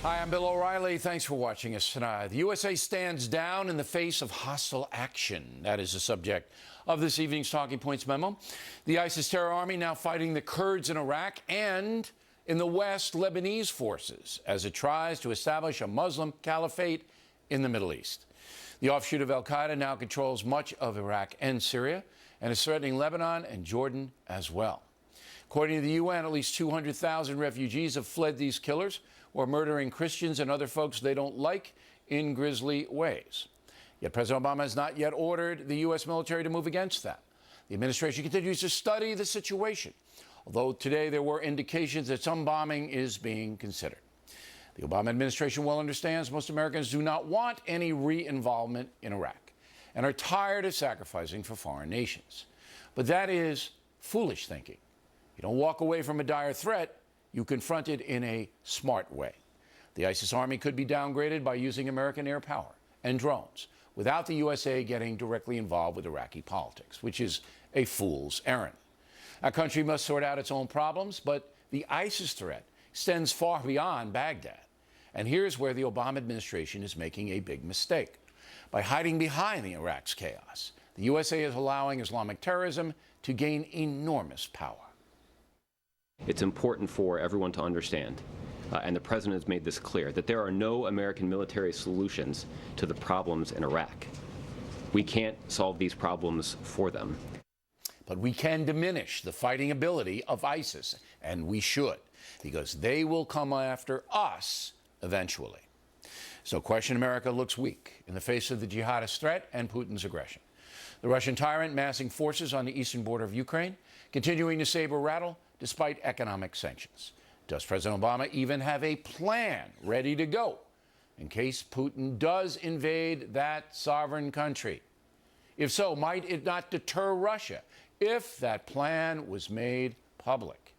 Hi, I'm Bill O'Reilly. Thanks for watching us tonight. The USA stands down in the face of hostile action. That is the subject of this evening's Talking Points memo. The ISIS terror army now fighting the Kurds in Iraq and in the West, Lebanese forces as it tries to establish a Muslim caliphate in the Middle East. The offshoot of al-Qaeda now controls much of Iraq and Syria and is threatening Lebanon and Jordan as well. According to the UN, at least 200,000 refugees have fled these killers or murdering Christians and other folks they don't like in grisly ways. Yet President Obama has not yet ordered the U.S. military to move against that. The administration continues to study the situation, although today there were indications that some bombing is being considered. The Obama administration well understands most Americans do not want any re-involvement in Iraq and are tired of sacrificing for foreign nations. But that is foolish thinking. You don't walk away from a dire threat. You confront it in a smart way. The ISIS army could be downgraded by using American air power and drones without the USA getting directly involved with Iraqi politics, which is a fool's errand. Our country must sort out its own problems, but the ISIS threat extends far beyond Baghdad. And here's where the Obama administration is making a big mistake. By hiding behind the Iraq's chaos, the USA is allowing Islamic terrorism to gain enormous power. It's important for everyone to understand, and the President has made this clear, that there are no American military solutions to the problems in Iraq. We can't solve these problems for them. But we can diminish the fighting ability of ISIS, and we should, because they will come after us eventually. So question America looks weak in the face of the jihadist threat and Putin's aggression. The Russian tyrant massing forces on the eastern border of Ukraine, continuing to saber-rattle despite economic sanctions. Does President Obama even have a plan ready to go in case Putin does invade that sovereign country? If so, might it not deter Russia if that plan was made public?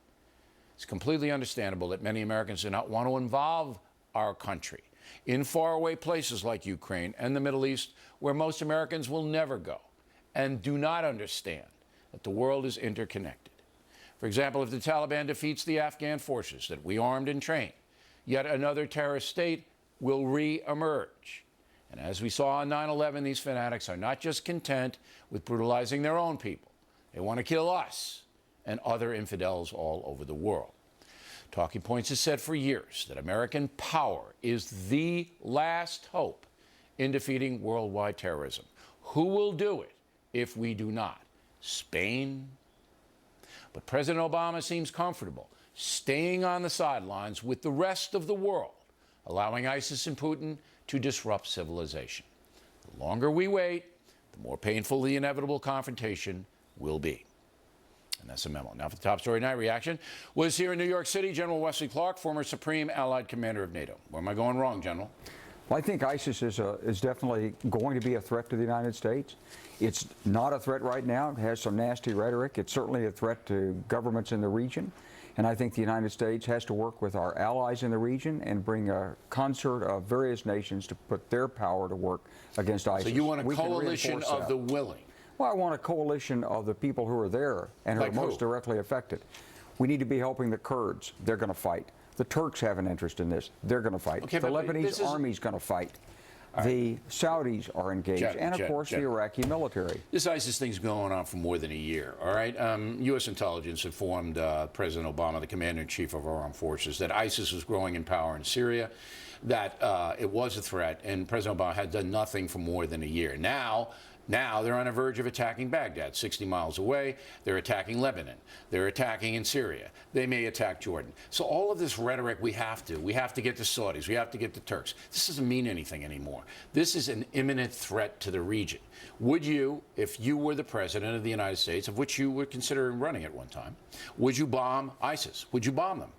It's completely understandable that many Americans do not want to involve our country in faraway places like Ukraine and the Middle East, where most Americans will never go and do not understand that the world is interconnected. For example, if the Taliban defeats the Afghan forces that we armed and trained, yet another terrorist state will re-emerge. And as we saw on 9/11, these fanatics are not just content with brutalizing their own people. They want to kill us and other infidels all over the world. Talking Points has said for years that American power is the last hope in defeating worldwide terrorism. Who will do it if we do not? Spain? But President Obama seems comfortable staying on the sidelines with the rest of the world, allowing ISIS and Putin to disrupt civilization. The longer we wait, the more painful the inevitable confrontation will be. And that's a memo. Now for the top story night reaction was here in New York City, General Wesley Clark, former Supreme Allied Commander of NATO. Where am I going wrong, General? Well, I think ISIS is definitely going to be a threat to the United States. It's not a threat right now. It has some nasty rhetoric. It's certainly a threat to governments in the region. And I think the United States has to work with our allies in the region and bring a concert of various nations to put their power to work against ISIS. So you want a coalition of the willing? Well, I want a coalition of the people who are there and who are most directly affected. We need to be helping the Kurds. They're going to fight. The Turks have an interest in this. They're going to fight. Okay, the Lebanese army's going to fight. The Saudis are engaged. And, of course, the Iraqi military. This ISIS thing's going on for more than a year, all right? U.S. intelligence informed President Obama, the commander-in-chief of our armed forces, that ISIS was growing in power in Syria, that it was a threat, and President Obama had done nothing for more than a year. Now they're on the verge of attacking Baghdad, 60 miles away. They're attacking Lebanon. They're attacking in Syria. They may attack Jordan. So all of this rhetoric, we have to get the Saudis. We have to get the Turks. This doesn't mean anything anymore. This is an imminent threat to the region. Would you, if you were the president of the United States, of which you were considering running at one time, would you bomb ISIS? Would you bomb them?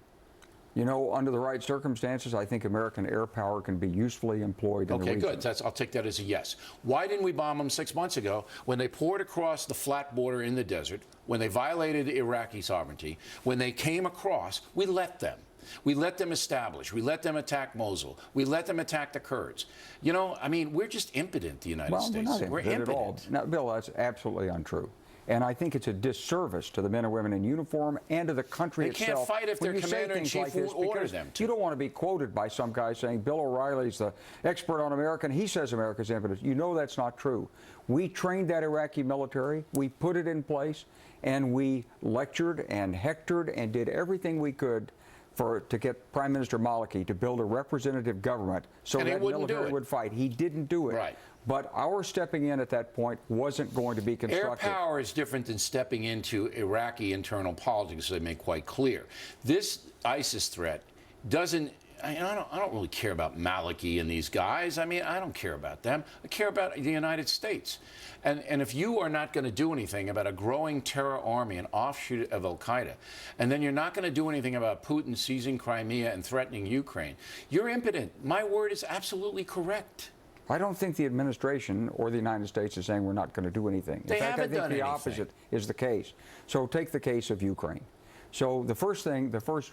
You know, under the right circumstances, I think American air power can be usefully employed in the region. Okay, good. I'll take that as a yes. Why didn't we bomb them 6 months ago when they poured across the flat border in the desert, when they violated Iraqi sovereignty, when they came across? We let them. We let them establish. We let them attack Mosul. We let them attack the Kurds. You know, I mean, we're just impotent, the United States. We're impotent at all. Now, Bill, that's absolutely untrue. And I think it's a disservice to the men and women in uniform and to the country They itself. can't fight if when their you say commander-in-chief things like this, won't order because them to. You don't want to be quoted by some guy saying Bill O'Reilly's the expert on America, and he says America's impotent. You know that's not true. We trained that Iraqi military, we put it in place, and we lectured and hectored and did everything we could to get Prime Minister Maliki to build a representative government so And he that wouldn't do military it. would fight. He didn't do it. Right. But our stepping in at that point wasn't going to be constructive. Air power is different than stepping into Iraqi internal politics, so they make quite clear. This ISIS threat doesn't. I don't really care about Maliki and these guys. I mean, I don't care about them. I care about the United States. And if you are not going to do anything about a growing terror army, an offshoot of al-Qaeda, and then you're not going to do anything about Putin seizing Crimea and threatening Ukraine, you're impotent. My word is absolutely correct. I don't think the administration or the United States is saying we're not going to do anything. They In fact, haven't I think done the anything. opposite is the case. So take the case of Ukraine. So the first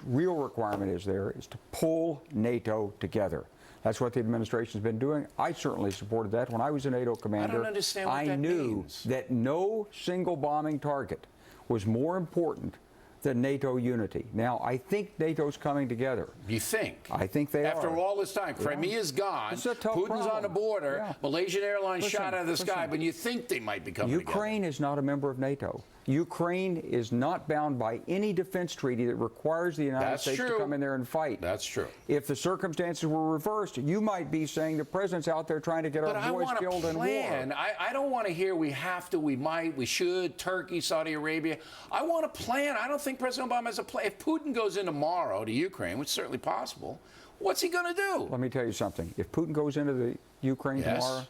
real requirement is to pull NATO together. That's what the administration's been doing. I certainly supported that when I was a NATO commander. I don't understand what I that knew means. that no single bombing target was more important than NATO unity. Now, I think NATO's coming together. You think? I think they are. After all this time, Crimea's gone, It's a tough Putin's problem. on the border, Yeah. Malaysian Airlines Listen, shot out of the sky, listen. but you think they might be coming Ukraine is not a member of NATO. Ukraine is not bound by any defense treaty that requires the United That's States true. to come in there and fight. That's true. If the circumstances were reversed, you might be saying the president's out there trying to get But our I boys want a killed in plan. war. I don't want to hear we have to, we might, we should, Turkey, Saudi Arabia. I want a plan. I don't think President Obama has a plan. If Putin goes in tomorrow to Ukraine, which is certainly possible, what's he going to do? Let me tell you something. If Putin goes into the Ukraine Yes. tomorrow,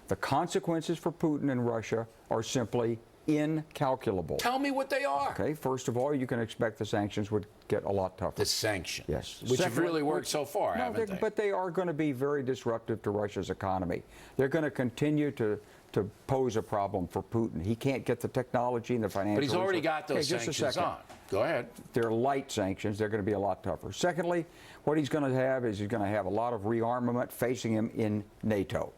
the consequences for Putin and Russia are simply incalculable. Tell me what they are. Okay, first of all, you can expect the sanctions would get a lot tougher. The sanctions. Yes. Which have Secondly, really worked so far, no, haven't they? But they are going to be very disruptive to Russia's economy. They're going to continue to pose a problem for Putin. He can't get the technology and the financial But he's already resources. got those Okay, just a sanctions second. on. Go ahead. They're light sanctions. They're going to be a lot tougher. Secondly, what he's going to have is he's going to have a lot of rearmament facing him in NATO.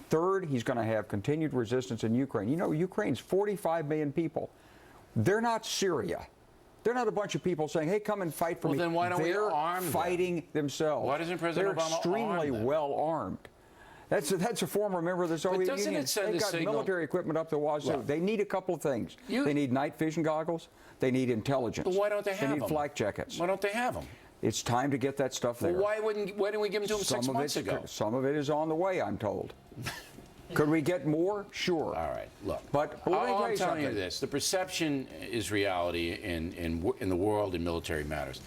Third, he's going to have continued resistance in Ukraine. You know, Ukraine's 45 million people. They're not Syria. They're not a bunch of people saying, hey, come and fight for Well, me. then why don't we They're arm them? fighting themselves. Why doesn't President They're Obama extremely arm them? well armed. That's a former member of the Soviet doesn't Union. it send They've a got signal? military equipment up the wazoo. Look. They need a couple of things. They need night vision goggles. They need intelligence. But why don't they have They need them? flak jackets. Why don't they have them? It's time to get that stuff there. Well, why didn't we give them to him 6 months ago? Some of it is on the way, I'm told. Could we get more? Sure. All right, look. But all let me tell I'm you telling you something. this: the perception is reality in the world in military matters.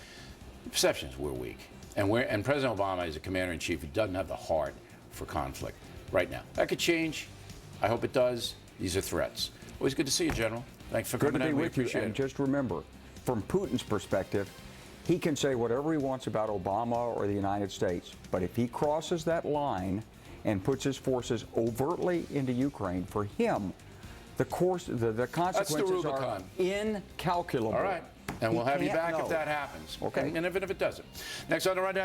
The perception is we're weak, and President Obama is a commander-in-chief who doesn't have the heart for conflict right now. That could change. I hope it does. These are threats. Always good to see you, General. Thanks for Good coming to be in. We with you. appreciate And it. just remember, from Putin's perspective, he can say whatever he wants about Obama or the United States, but if he crosses that line and puts his forces overtly into Ukraine, for him, the consequences are Rubicon. incalculable. All right, and He we'll have you can't back know. if that happens. Okay. And even if it doesn't. Next on the rundown.